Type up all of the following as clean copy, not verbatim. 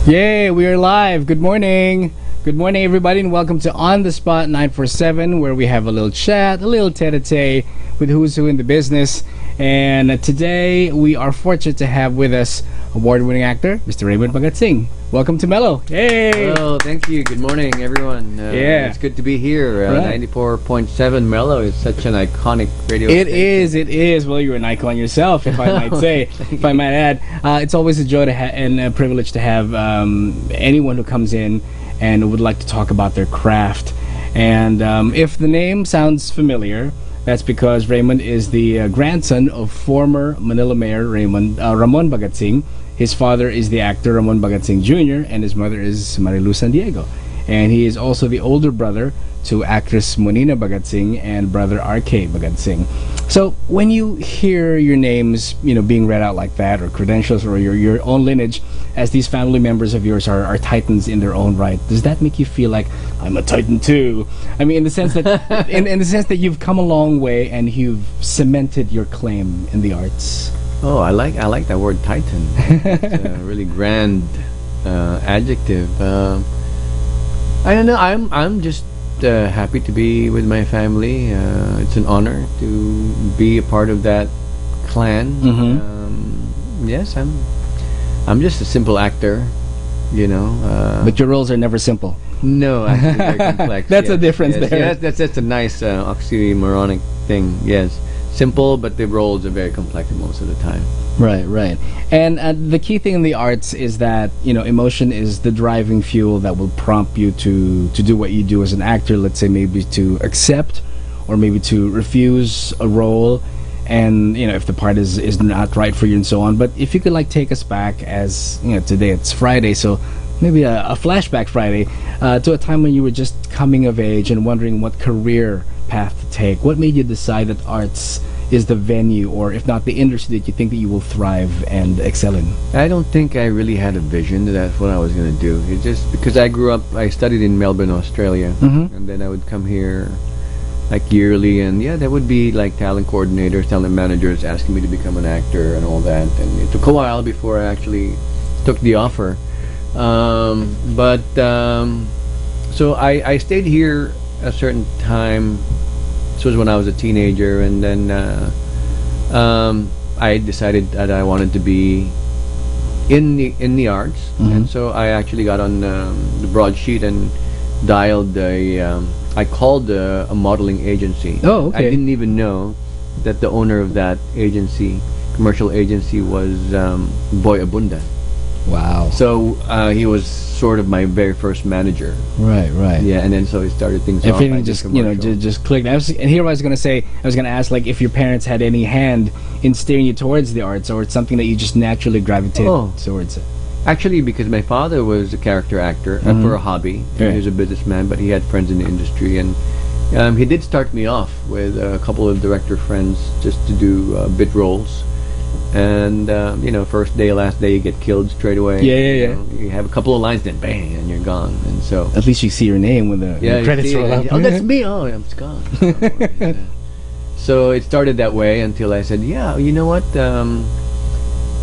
Yay, we are live. Good morning. Good morning, everybody, and welcome to On the Spot 947, where we have a little chat, a little tete-a-tete with who's who in the business. And today, we are fortunate to have with us award-winning actor, Mr. Raymond Bagatsing. Welcome to Mellow. Hey! Hello, thank you. Good morning, everyone. Yeah. It's good to be here. Right. 94.7 Mellow is such an iconic radio station. It is. Well, you're an icon yourself, if I might say, if I might add. It's always a joy to and a privilege to have anyone who comes in and would like to talk about their craft. And if the name sounds familiar, that's because Raymond is the grandson of former Manila Mayor Ramon Bagatsing. His father is the actor Ramon Bagatsing Jr. and his mother is Marilu San Diego. And he is also the older brother to actress Monina Bagatsing and brother RK Bagatsing. So when you hear your names, being read out like that, or credentials, or your own lineage, as these family members of yours are titans in their own right, does that make you feel like I'm a titan too? I mean, in the sense that in the sense that you've come a long way and you've cemented your claim in the arts. Oh, I like that word titan. It's a really grand adjective. I don't know. I'm just happy to be with my family. It's an honor to be a part of that clan. Mm-hmm. Yes, I'm just a simple actor, But your roles are never simple. No, actually, very complex. That's a difference there. Yeah, that's a nice oxymoronic thing. Yes, simple, but the roles are very complex most of the time. Right. And the key thing in the arts is that emotion is the driving fuel that will prompt you to do what you do as an actor. Let's say maybe to accept or maybe to refuse a role, and if the part is not right for you and so on. But if you could take us back, as today it's Friday, so maybe a flashback Friday to a time when you were just coming of age and wondering what career path to take. What made you decide that arts is the venue, or if not the industry, that you think that you will thrive and excel in? I don't think I really had a vision that that's what I was going to do. It's just because I studied in Melbourne, Australia, Mm-hmm. and then I would come here yearly, and there would be talent coordinators, talent managers asking me to become an actor and all that, and it took a while before I actually took the offer. So I stayed here a certain time. This was when I was a teenager, and then I decided that I wanted to be in the arts, Mm-hmm. and so I actually got on the broadsheet and dialed I called a modeling agency. Oh, okay. I didn't even know that the owner of that agency, commercial agency, was Boy Abunda. Wow. So he was sort of my very first manager. Right. Yeah, and then so he started things off. Everything I did just commercial. just clicked. And here I was gonna ask if your parents had any hand in steering you towards the arts, or it's something that you just naturally gravitated towards it. Actually, because my father was a character actor for a hobby. Right. He was a businessman, but he had friends in the industry, and he did start me off with a couple of director friends just to do bit roles. And first day, last day, you get killed straight away. Yeah. You have a couple of lines, then bang, and you're gone. And so At least you see your name when the credits roll up. Oh, that's me. Oh, I'm gone. So it started that way until I said, you know what?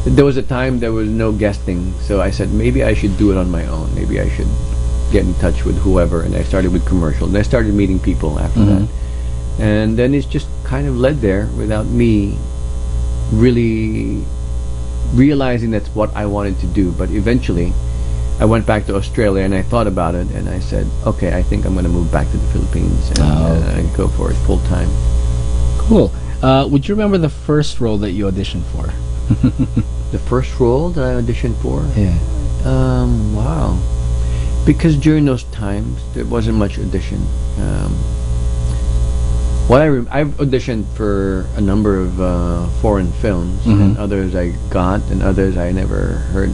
There was a time there was no guesting, so I said maybe I should do it on my own. Maybe I should get in touch with whoever, and I started with commercials. And I started meeting people after that, and then it's just kind of led there without me really realizing that's what I wanted to do. But eventually I went back to Australia and I thought about it, and I said, okay, I think I'm going to move back to the Philippines and go for it full time. Cool. Would you remember the first role that you auditioned for? The first role that I auditioned for? Yeah. Wow. Because during those times there wasn't much audition. I've auditioned for a number of foreign films, and others I got, and others I never heard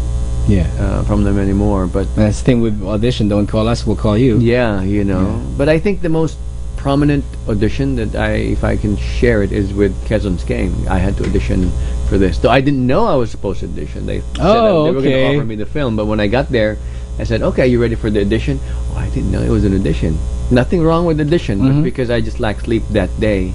from them anymore. But that's the thing with audition. Don't call us, we'll call you. Yeah. But I think the most prominent audition that if I can share it, is with Quezon's Game. I had to audition for this. So I didn't know I was supposed to audition. They said they were going to offer me the film, but when I got there, I said, okay, you ready for the audition? Oh, I didn't know it was an audition. Nothing wrong with audition, but because I just lacked sleep that day.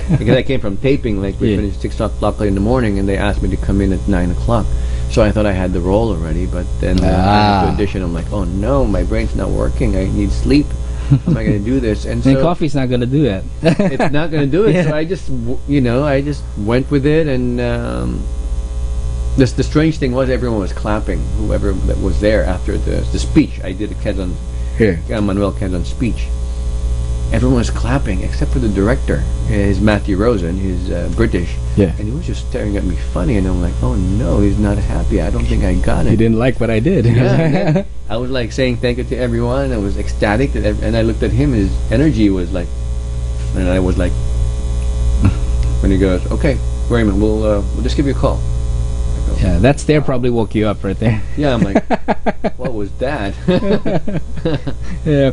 Because I came from taping, we finished 6 o'clock in the morning, and they asked me to come in at 9 o'clock. So I thought I had the role already, but then I had to audition. I'm like, oh no, my brain's not working. I need sleep. How am I going to do this? And coffee's not going to do that. It's not going to do it. Yeah. So I just, I just went with it. And the strange thing was everyone was clapping. Whoever that was there after the speech. I did a Quezon, Manuel Quezon speech. Everyone was clapping except for the director. His Matthew Rosen. He's British. Yeah. And he was just staring at me funny. And I'm like, oh no, he's not happy. I don't think I got it. He didn't like what I did. Yeah. I was like saying thank you to everyone. I was ecstatic. And I looked at him. His energy was like, and I was like, when he goes, okay, Raymond, we'll just give you a call. Yeah, that's there probably woke you up right there. Yeah, I'm like, what was that? Yeah.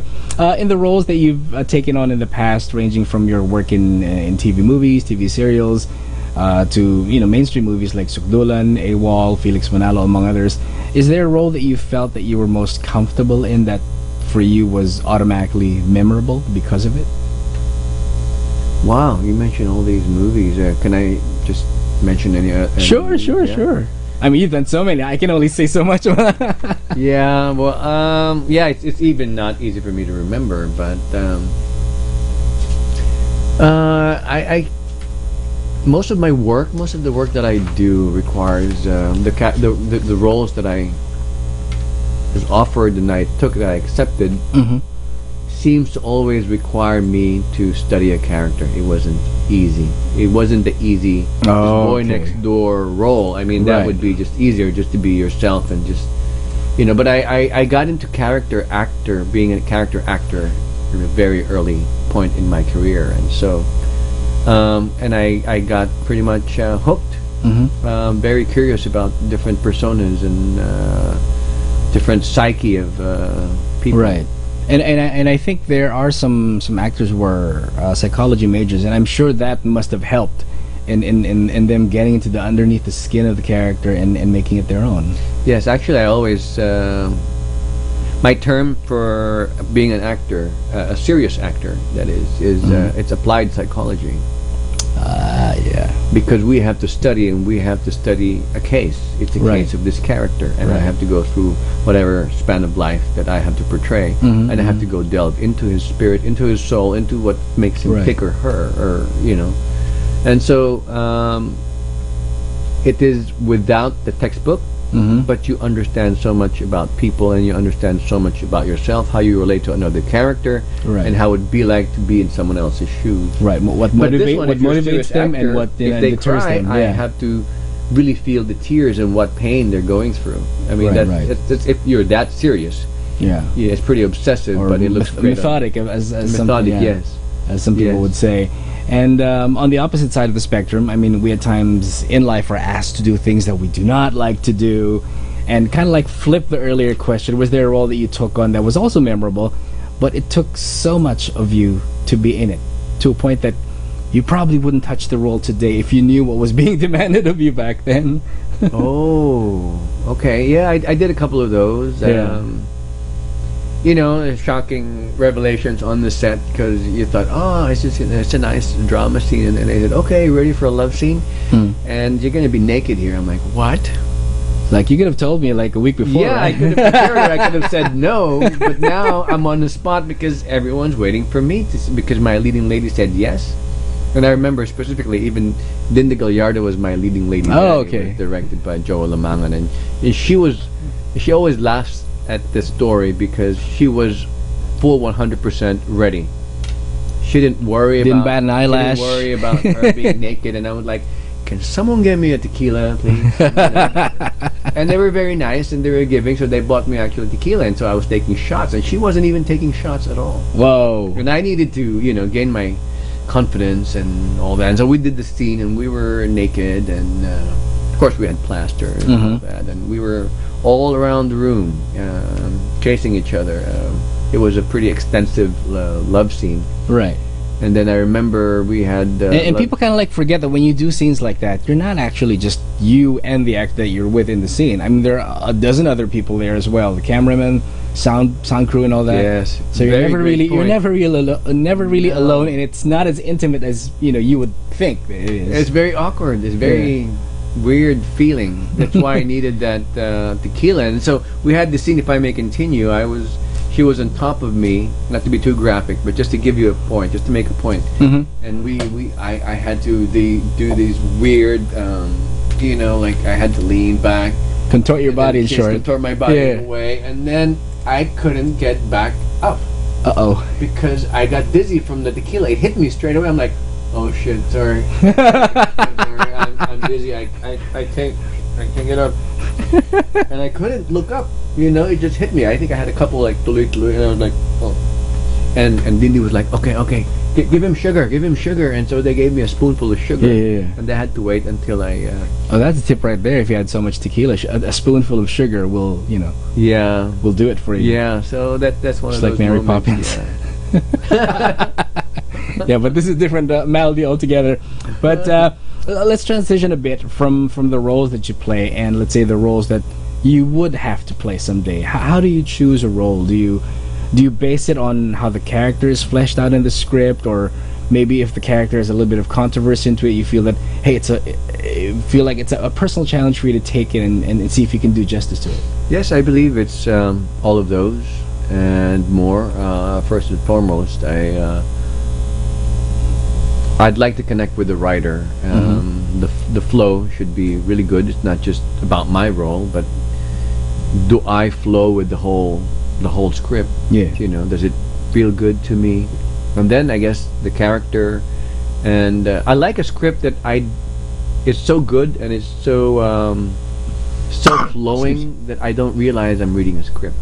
In the roles that you've taken on in the past, ranging from your work in TV movies, TV serials, to mainstream movies like Sukdulan, AWOL, Felix Manalo, among others, is there a role that you felt that you were most comfortable in that for you was automatically memorable because of it? Wow, you mentioned all these movies. Can I just mention any? Sure. I mean, you've done so many. I can only say so much. Yeah, well, it's even not easy for me to remember, but I most of the work that I do requires the roles that I was offered and I took, that I accepted. Mm-hmm. Seems to always require me to study a character. It wasn't easy. It wasn't the easy boy next door role. I mean, that would be just easier, just to be yourself and just, but I got into being a character actor at a very early point in my career. And so, and I got pretty much hooked. Mm-hmm. Very curious about different personas and different psyche of people. Right. And I think there are some actors who are psychology majors, and I'm sure that must have helped in them getting into the underneath the skin of the character and making it their own. Yes, actually, I always my term for being an actor, a serious actor, that is it's applied psychology. Yeah. Because we have to study a case. It's a case of this character, and I have to go through whatever span of life that I have to portray, and I have to go delve into his spirit, into his soul, into what makes him tick or her, or and so it is without the textbook. Mm-hmm. But you understand so much about people, and you understand so much about yourself, how you relate to another character, and how it would be like to be in someone else's shoes. Right. What motivates them, and what if they deters cry, them. I have to really feel the tears and what pain they're going through. I mean, that's if you're that serious. Yeah, it's pretty obsessive, or but it looks methodic, as some people would say. And on the opposite side of the spectrum, I mean, we at times in life are asked to do things that we do not like to do. And kind of like flip the earlier question, was there a role that you took on that was also memorable, but it took so much of you to be in it, to a point that you probably wouldn't touch the role today if you knew what was being demanded of you back then? Oh, okay. Yeah, I did a couple of those. Shocking revelations on the set, because you thought, it's a nice drama scene, and then they said, okay, ready for a love scene, and you're going to be naked here. I'm like, what? Like, you could have told me like a week before. Yeah, right? I could have I could have said no, but now I'm on the spot because everyone's waiting for me because my leading lady said yes. And I remember specifically, even Linda Gallardo was my leading lady. Oh, okay. It was directed by Joel Lamangan, and she always laughs at the story because she was full 100% ready. She didn't bat an eyelash. She didn't worry about her being naked, and I was like, can someone get me a tequila, please? And they were very nice, and they were giving, so they bought me actually tequila, and so I was taking shots, and she wasn't even taking shots at all. Whoa. And I needed to, gain my confidence and all that, and so we did the scene, and we were naked, and of course we had plaster and all that, and we were all around the room chasing each other. It was a pretty extensive love scene. Right. And then I remember we had and people kind of like forget that when you do scenes like that, you're not actually just you and the actor that you're with in the scene. I mean, there are a dozen other people there as well, the cameraman, sound crew, and all that. Yes. So you're never really alone, and it's not as intimate as you would think it is. It's very awkward. It's very weird feeling. That's why I needed that tequila. And so we had the scene. If I may continue, she was on top of me, not to be too graphic, but just to give you a point, just to make a point. And I had to do these weird, like I had to lean back, contort your body in short. Contort my body in a way, and then I couldn't get back up. Because I got dizzy from the tequila. It hit me straight away. I'm like, oh shit, sorry. Sorry, I'm dizzy. I can't get up. And I couldn't look up. It just hit me. I think I had a couple like tuloy, and I was like, oh. And Dindy was like, okay, give him sugar. And so they gave me a spoonful of sugar. Yeah. And I had to wait until I. That's a tip right there. If you had so much tequila, a spoonful of sugar will, Yeah. will do it for you. Yeah. So that's one just of like those Mary moments. Poppins. Yeah, but this is different melody altogether. But let's transition a bit from the roles that you play, and let's say the roles that you would have to play someday. How do you choose a role? Do you base it on how the character is fleshed out in the script, or maybe if the character has a little bit of controversy into it, you feel that feel like it's a personal challenge for you to take it and see if you can do justice to it? Yes, I believe it's all of those and more. First and foremost, I'd like to connect with the writer. The flow should be really good. It's not just about my role, but do I flow with the whole script? Yeah. Does it feel good to me? And then I guess the character, and I like a script that it's so good and it's so flowing that I don't realize I'm reading a script.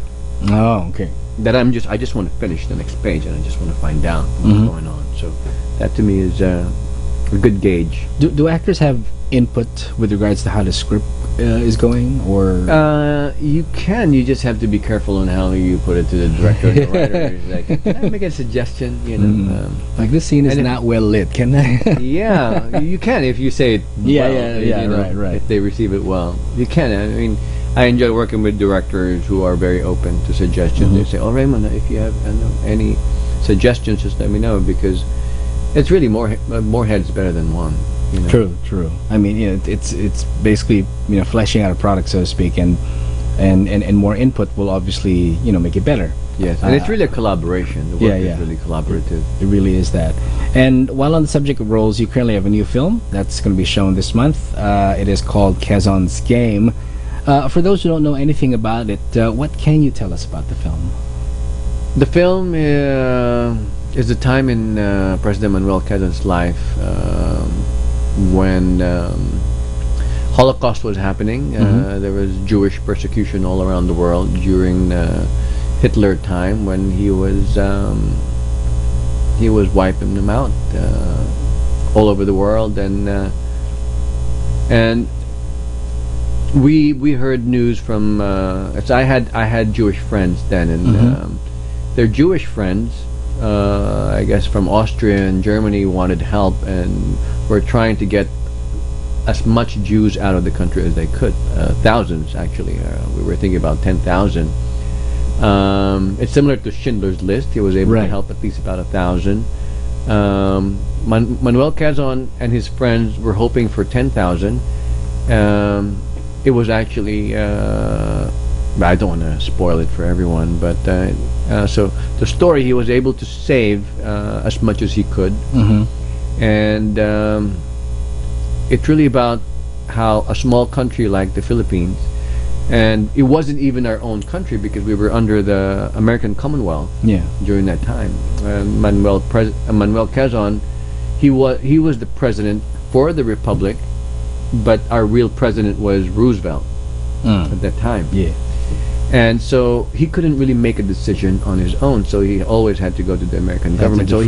Oh, okay. That I just want to finish the next page and I just want to find out what's going on. So that to me is a good gauge. Do actors have input with regards to how the script is going, or you just have to be careful on how you put it to the director and the writer. It's like, can I make a suggestion? Like this scene is not well lit. Can I? Yeah, you can if you say it. Right. If they receive it well, you can. I mean, I enjoy working with directors who are very open to suggestions. They say, "Oh, Raymond, if you have any suggestions, just let me know," because it's really more heads better than one. True. I mean, it's basically fleshing out a product, so to speak, and more input will obviously make it better. Yes, and it's really a collaboration. The work is really collaborative. It really is that. And while on the subject of roles, you currently have a new film that's going to be shown this month. It is called Quezon's Game. For those who don't know anything about it, what can you tell us about the film? The film is a time in President Manuel Quezon's life when Holocaust was happening. There was Jewish persecution all around the world during Hitler time, when he was wiping them out all over the world, and we heard news from I had Jewish friends then, and their Jewish friends, I guess from Austria and Germany, wanted help and were trying to get as much Jews out of the country as they could. Thousands, actually. We were thinking about 10,000. It's similar to Schindler's List. He was able to help at least about 1,000. Manuel Quezon and his friends were hoping for 10,000. It was actually I don't want to spoil it for everyone, but so the story, he was able to save as much as he could, and it's really about how a small country like the Philippines, and it wasn't even our own country because we were under the American Commonwealth during that time. Manuel Quezon, he was the president for the Republic, but our real president was Roosevelt at that time. And so he couldn't really make a decision on his own, so he always had to go to the American government. So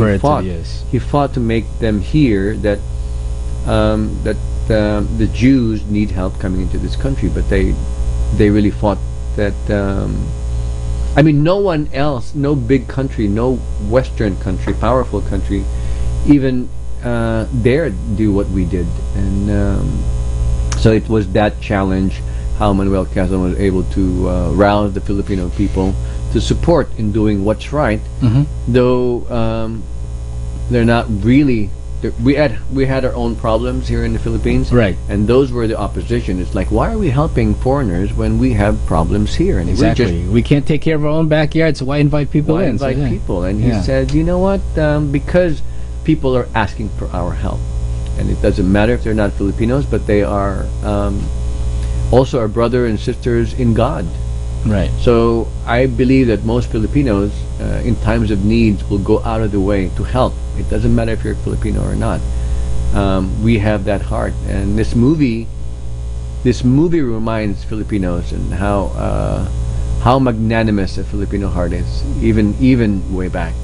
he fought to make them hear that the Jews need help coming into this country, but they really fought that. I mean, no one else, no big country, no Western country, powerful country, even dared do what we did, and so it was that challenge. How Manuel Quezon was able to rouse the Filipino people to support in doing what's right, though they're not really we had our own problems here in the Philippines, Right. and those were the opposition. It's like, why are we helping foreigners when we have problems here? And Exactly. We can't take care of our own backyard, so why invite people why in? invite So, yeah. people? And he Yeah. said, you know what? Because people are asking for our help, and it doesn't matter if they're not Filipinos, but they are also our brother and sisters in God. Right. So I believe that most Filipinos, in times of needs, will go out of the way to help. It doesn't matter if you're Filipino or not. We have that heart, and this movie reminds Filipinos and how magnanimous a Filipino heart is, even way back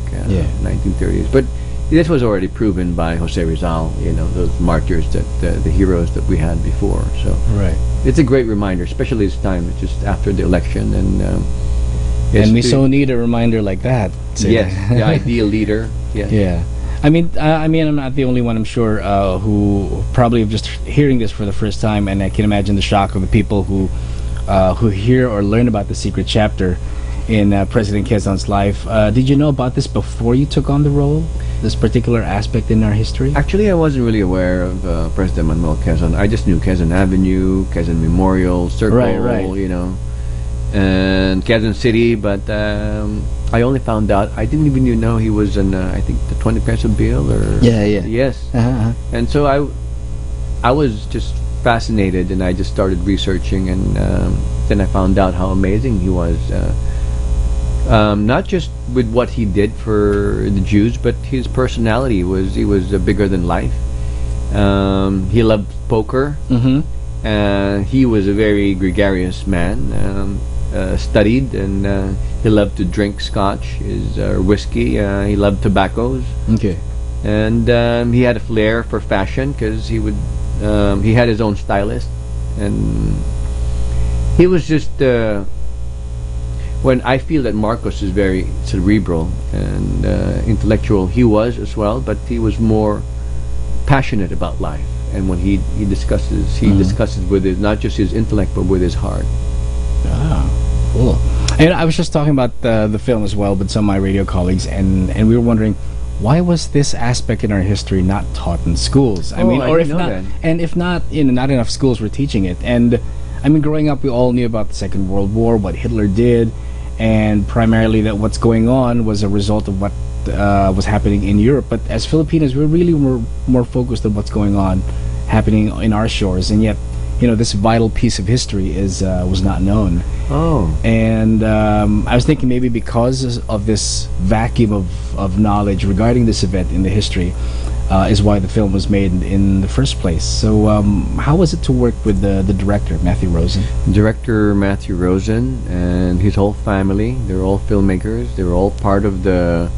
1930s. But this was already proven by Jose Rizal. You know, those martyrs that the heroes that we had before. So Right. it's a great reminder, especially this time, just after the election, and And we so need a reminder like that. So- yes, the ideal leader. Yes. Yeah. I mean, I'm not the only one, I'm sure, who probably just hearing this for the first time, and I can imagine the shock of the people who hear or learn about the secret chapter in President Quezon's life. Did you know about this before you took on the role? This particular aspect in our history? Actually, I wasn't really aware of President Manuel Quezon. I just knew Quezon Avenue, Quezon Memorial Circle, Right. you know, and Quezon City. But I only found out. I didn't even know he was in. I think the 20 peso bill, or Yeah. yes. Uh-huh. And so I was just fascinated, and I just started researching, and then I found out how amazing he was. Not just with what he did for the Jews, but his personality he was bigger than life. He loved poker. Mm-hmm. He was a very gregarious man. Studied, and he loved to drink scotch, whiskey. He loved tobaccos, Okay. and he had a flair for fashion because he had his own stylist, and he was just. When I feel that Marcos is very cerebral and intellectual, he was as well, but he was more passionate about life. And when he discusses with his, not just his intellect, but with his heart. Ah, cool. And I was just talking about the film as well with some of my radio colleagues, and we were wondering, why was this aspect in our history not taught in schools? I mean, or if didn't know not, that. and if not, not enough schools were teaching it. And I mean, growing up, we all knew about the Second World War, what Hitler did, and primarily that what's going on was a result of what was happening in Europe. But as Filipinos, we really were more focused on what's going on happening in our shores, and yet, this vital piece of history was not known. Oh. And I was thinking maybe because of this vacuum of knowledge regarding this event in the history is why the film was made in the first place. So how was it to work with the director, Matthew Rosen? Director Matthew Rosen and his whole family, they're all filmmakers. They were all part of the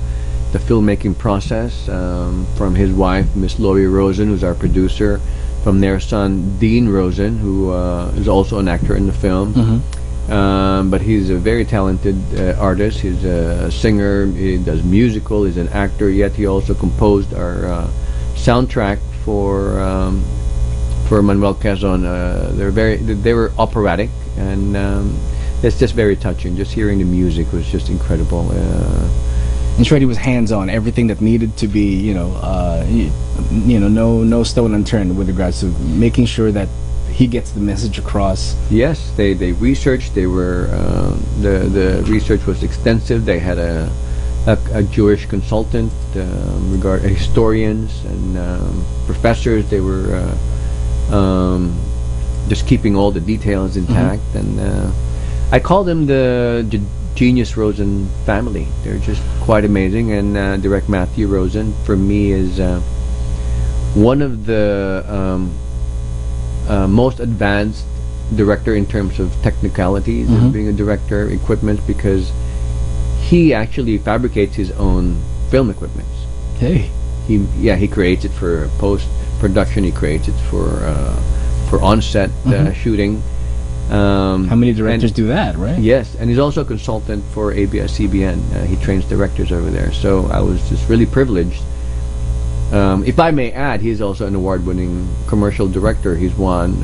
filmmaking process, from his wife, Miss Lori Rosen, who's our producer, from their son, Dean Rosen, who is also an actor in the film. Mm-hmm. But he's a very talented artist. He's a singer. He does musical. He's an actor. Yet he also composed our soundtrack for Manuel Quezon. They were operatic, and it's just very touching. Just hearing the music was just incredible. And Shreddy was hands-on. Everything that needed to be, no stone unturned with regards to making sure that he gets the message across. Yes, they researched. They were the research was extensive. They had a Jewish consultant, historians and professors. They were just keeping all the details intact, and I call them the Genius Rosen family. They're just quite amazing, and Direct Matthew Rosen for me is one of the most advanced director in terms of technicalities of being a director, equipment, because he actually fabricates his own film equipment. Hey. He creates it for post-production. He creates it for on-set shooting. How many directors do that, right? Yes, and he's also a consultant for ABS-CBN. He trains directors over there. So I was just really privileged. If I may add, he's also an award-winning commercial director. He's won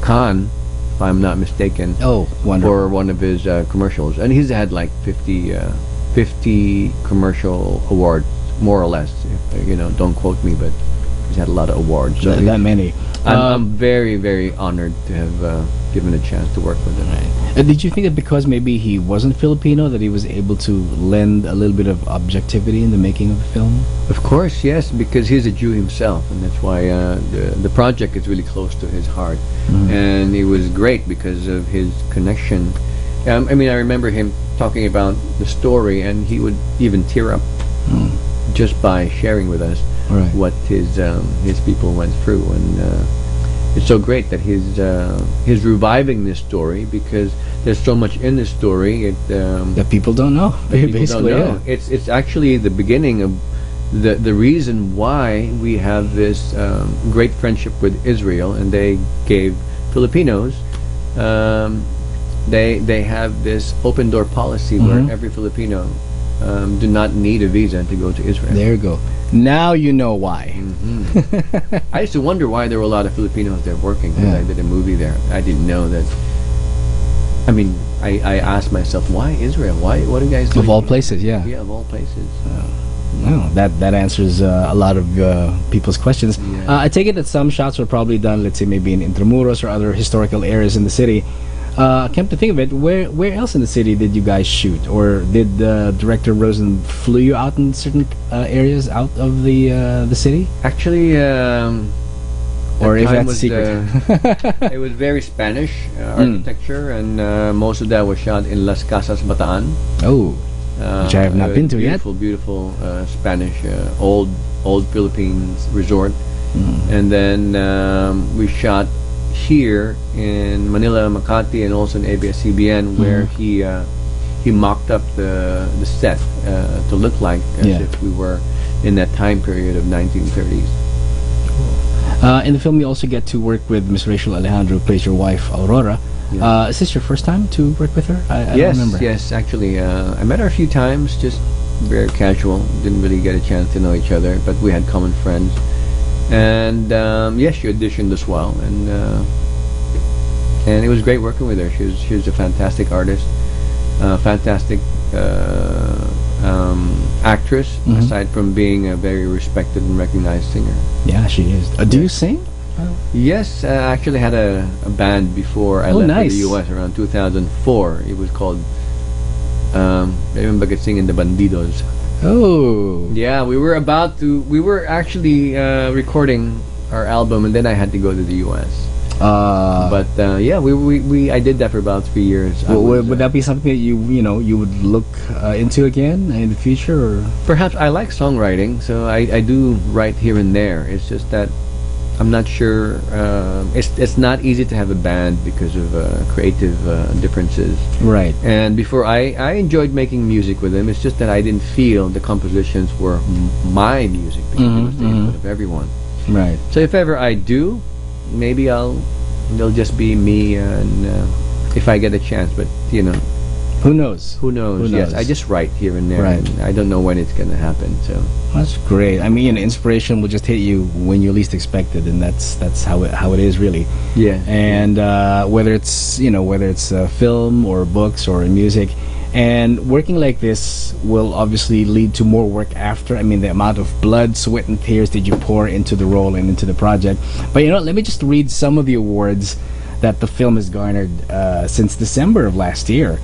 Cannes, if I'm not mistaken. Oh, wonderful. For one of his commercials. And he's had like 50 commercial awards, more or less. Don't quote me, but He's had a lot of awards. So that many. I'm very, very honored to have given a chance to work with him. Did you think that because maybe he wasn't Filipino that he was able to lend a little bit of objectivity in the making of the film? Of course, yes, because he's a Jew himself, and that's why the project is really close to his heart. And it was great because of his connection. I mean, I remember him talking about the story, and he would even tear up just by sharing with us what his people went through, and it's so great that he's reviving this story because there's so much in this story that people don't know. People don't know. It's actually the beginning of the reason why we have this great friendship with Israel, and they gave Filipinos. They have this open door policy where every Filipino do not need a visa to go to Israel. There you go. Now you know why. I used to wonder why there were a lot of Filipinos there working because I did a movie there. I didn't know that. I mean, I asked myself, why Israel? Why? What are you guys doing? Of all places, yeah. Yeah, of all places. No, that answers a lot of people's questions. I take it that some shots were probably done, let's say maybe in Intramuros or other historical areas in the city. Come to think of it, where else in the city did you guys shoot, or did director Rosen flew you out in certain areas out of the city? Actually, or if that's secret, it was very Spanish architecture, and most of that was shot in Las Casas, Bataan. Oh, which I have not been to yet. Beautiful Spanish old Philippines resort, and then we shot here in Manila, Makati, and also in ABS-CBN, where he mocked up the set to look like as if we were in that time period of 1930s. In the film, you also get to work with Miss Rachel Alejandro, who plays your wife, Aurora. Is this your first time to work with her? I don't remember. Yes, actually. I met her a few times, just very casual. Didn't really get a chance to know each other, but we had common friends. And she auditioned as well, and it was great working with her. She was a fantastic artist, fantastic actress. Aside from being a very respected and recognized singer. Yeah, she is. Do you sing? Yes, I actually had a band before I left for the U.S. around 2004. It was called Raymond, Bagatsing and the Bandidos. Oh. Yeah, we were actually recording our album, and then I had to go to the U.S. But I did that for about 3 years. Would that be something that you would look into again in the future? Or? Perhaps. I like songwriting, so I do write here and there. It's just that I'm not sure. It's not easy to have a band because of creative differences. Right. And before I enjoyed making music with them. It's just that I didn't feel the compositions were my music because it was the input of everyone. Right. So if ever I do, maybe they'll just be me, and if I get a chance. But who knows? Who knows? Yes, I just write here and there, and I don't know when it's gonna happen. So that's great. I mean, inspiration will just hit you when you least expect it, and that's how it is really. Yeah. And whether it's film or books or music, and working like this will obviously lead to more work after. I mean, the amount of blood, sweat, and tears that you pour into the role and into the project. But let me just read some of the awards that the film has garnered since December of last year.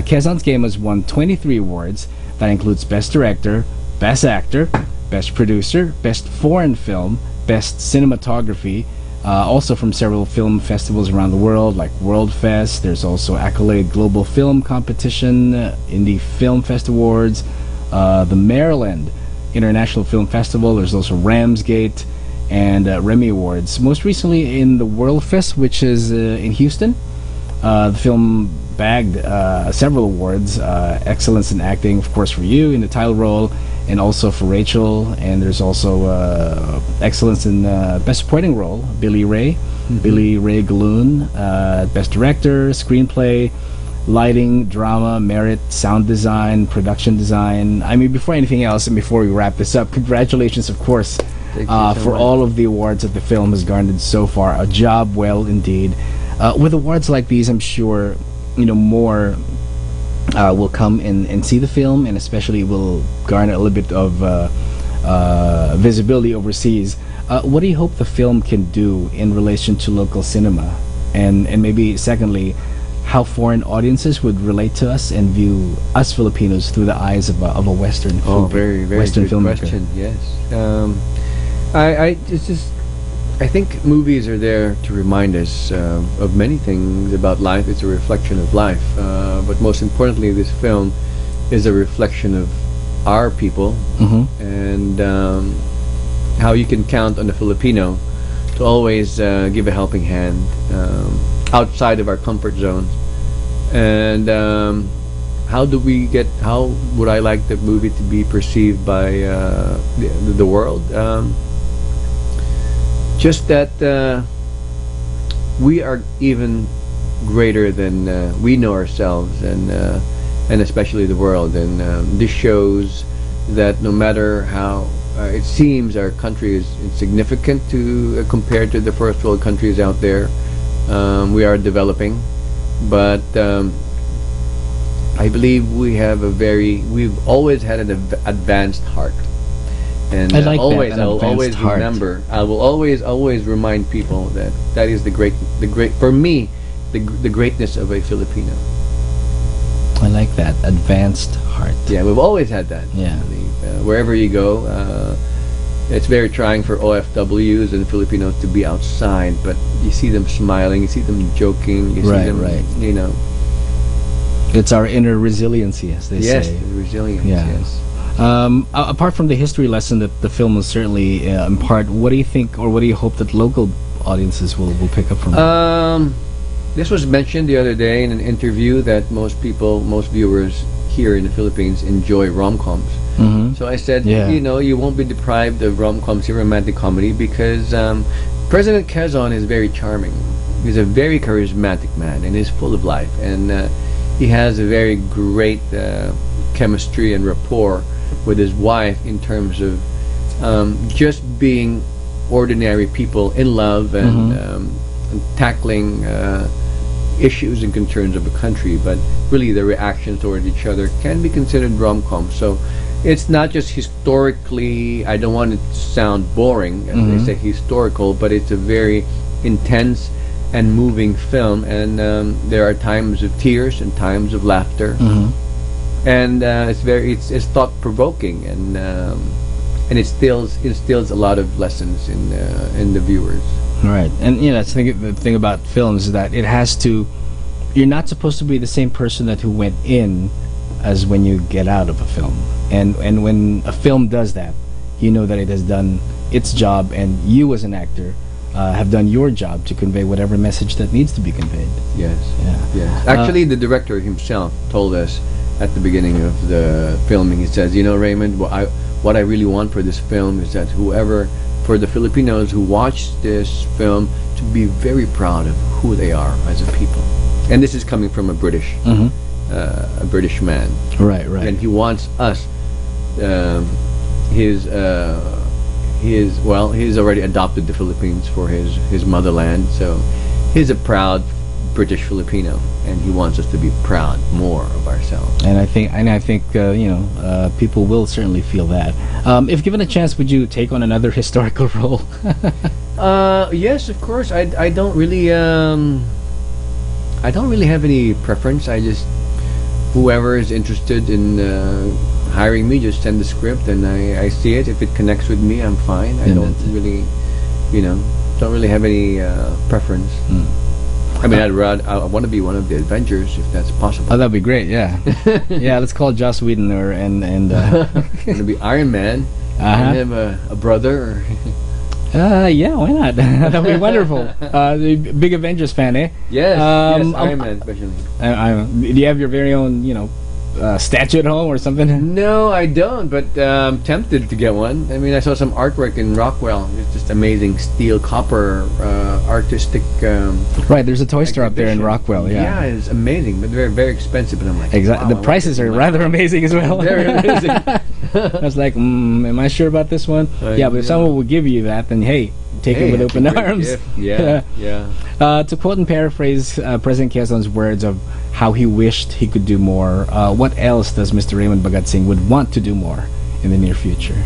Quezon's Game has won 23 awards. That includes Best Director, Best Actor, Best Producer, Best Foreign Film, Best Cinematography, also from several film festivals around the world, like World Fest. There's also Accolade Global Film Competition, Indie Film Fest Awards, the Maryland International Film Festival. There's also Ramsgate and Remy Awards. Most recently in the World Fest, which is in Houston, the film bagged several awards. Excellence in acting, of course, for you in the title role, and also for Rachel. And there's also excellence in best supporting role, Billy Ray Galoon, best director, screenplay, lighting, drama, merit, sound design, production design. I mean, before anything else, and before we wrap this up, congratulations, of course, for all of the awards that the film has garnered so far. A job well indeed. With awards like these, I'm sure more will come and see the film, and especially will garner a little bit of visibility overseas. What do you hope the film can do in relation to local cinema? And maybe secondly, how foreign audiences would relate to us and view us Filipinos through the eyes of a Western very Western good filmmaker. question. Yes. I think movies are there to remind us of many things about life. It's a reflection of life, but most importantly, this film is a reflection of our people, and how you can count on a Filipino to always give a helping hand outside of our comfort zones. And how would I like the movie to be perceived by the world? Just that we are even greater than we know ourselves, and especially the world. And this shows that no matter how it seems our country is insignificant to compared to the first world countries out there, we are developing, but I believe we've always had an advanced heart. And I like always, that, I will always heart. remember. I will always remind people that is the great for me, the greatness of a Filipino. I like that, advanced heart. Yeah, we've always had that. Yeah. I believe. Wherever you go, it's very trying for OFWs and Filipinos to be outside, but you see them smiling, you see them joking, you see them, you know. It's our inner resiliency, as they Yes, say. the resilience. Yeah. Yes. Apart from the history lesson that the film will certainly impart, what do you think, or what do you hope that local audiences will pick up from it? This was mentioned the other day in an interview that most viewers here in the Philippines enjoy rom-coms. So I said, you know, you won't be deprived of rom-coms here, romantic comedy, because President Quezon is very charming. He's a very charismatic man, and he's full of life, and he has a very great chemistry and rapport with his wife in terms of just being ordinary people in love and tackling issues and concerns of the country, but really the reactions toward each other can be considered rom-com. So it's not just historically, I don't want it to sound boring, as they say historical, but it's a very intense and moving film, and there are times of tears and times of laughter, and it's thought-provoking, and it instills a lot of lessons in the viewers. Right, and you know, the thing about films is that it has to. You're not supposed to be the same person who went in as when you get out of a film, and when a film does that, you know that it has done its job, and you as an actor have done your job to convey whatever message that needs to be conveyed. Yes. Yeah. Yes. Actually, the director himself told us at the beginning of the filming. He says, "You know, Raymond, what I really want for this film is that for the Filipinos who watch this film, to be very proud of who they are as a people." And this is coming from a British man. Right. And he wants us, he's already adopted the Philippines for his motherland, so he's a proud British Filipino, and he wants us to be proud more of ourselves. And I think you know, people will certainly feel that. If given a chance, would you take on another historical role? Yes, of course. I don't really have any preference. I just, whoever is interested in hiring me, just send the script and I see it. If it connects with me, I'm fine. I don't really, don't really have any preference. I mean, I want to be one of the Avengers if that's possible. Oh, that'd be great. Yeah, yeah. Let's call Joss Whedon and gonna be Iron Man. And have a brother. Yeah, why not? That'd be wonderful. Big Avengers fan, eh? Yes, Iron Man especially. Do you have your very own, statue at home or something? No, I don't, but I'm tempted to get one. I mean, I saw some artwork in Rockwell. It's just amazing steel, copper, artistic. Right, there's a toy store up there in Rockwell. Yeah, it's amazing, but very, very expensive. And I'm like, exactly. Wow, the prices are rather amazing as well. Very amazing. I was like, am I sure about this one? Yeah, but if someone will give you that, then hey, take it with open arms. Yeah. To quote and paraphrase President Quezon's words of how he wished he could do more, what else does Mr. Raymond Bagatsing would want to do more in the near future?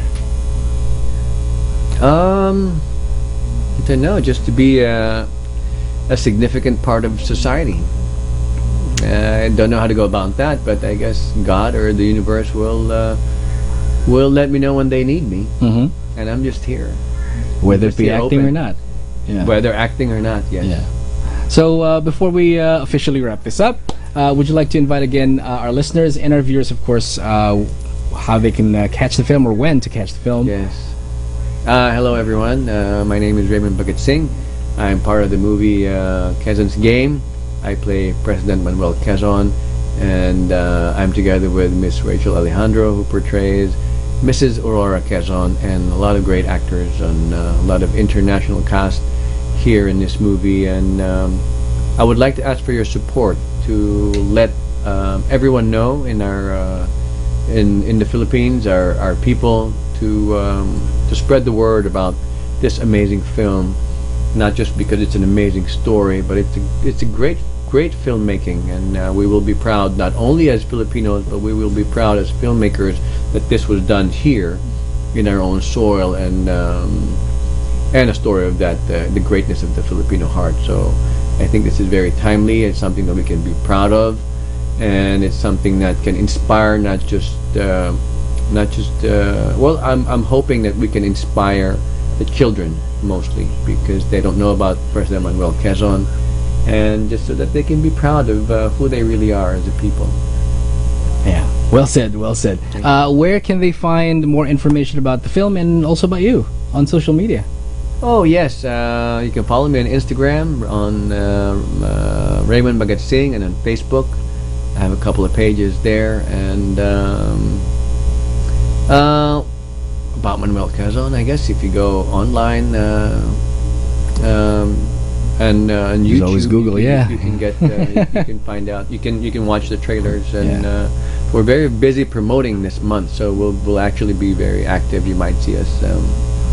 I don't know, just to be a significant part of society. I don't know how to go about that, but I guess God or the universe will let me know when they need me, and I'm just here. Whether Just it be here acting open. or not. Yeah. Whether acting or not, yes. Yeah. So before we officially wrap this up, would you like to invite again our listeners and our viewers, of course, how they can catch the film or when to catch the film? Yes. Hello, everyone. My name is Raymond Bagatsing. I'm part of the movie Quezon's Game. I play President Manuel Quezon, and I'm together with Miss Rachel Alejandro, who portrays Mrs. Aurora Quezon, and a lot of great actors and a lot of international cast here in this movie. And I would like to ask for your support to let everyone know in our in the Philippines, our people, to spread the word about this amazing film. Not just because it's an amazing story, but it's a great filmmaking, and we will be proud not only as Filipinos, but we will be proud as filmmakers that this was done here in our own soil, and a story of that the greatness of the Filipino heart. So I think this is very timely. It's something that we can be proud of, and it's something that can inspire not just well, I'm hoping that we can inspire the children mostly, because they don't know about President Manuel Quezon, and just so that they can be proud of who they really are as a people. Yeah, well said, well said. Where can they find more information about the film and also about you on social media? Oh yes, you can follow me on Instagram on Raymond Bagatsing, and on Facebook. I have a couple of pages there, and about Manuel Quezon, I guess if you go online and YouTube, always Google, you can get you can find out, you can watch the trailers, and we're very busy promoting this month, so we'll actually be very active. You might see us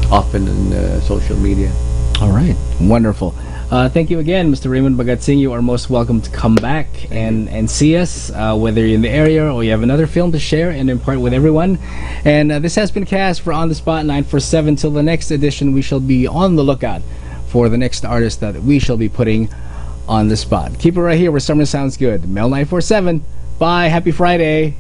often in social media. All right, wonderful. Thank you again, Mr. Raymond Bagatsing. You are most welcome to come back and see us, whether you're in the area or you have another film to share and impart with everyone. And this has been Cass for On the Spot 947. Till the next edition, we shall be on the lookout for the next artist that we shall be putting on the spot. Keep it right here where summer sounds good. Mel 947. Bye. Happy Friday.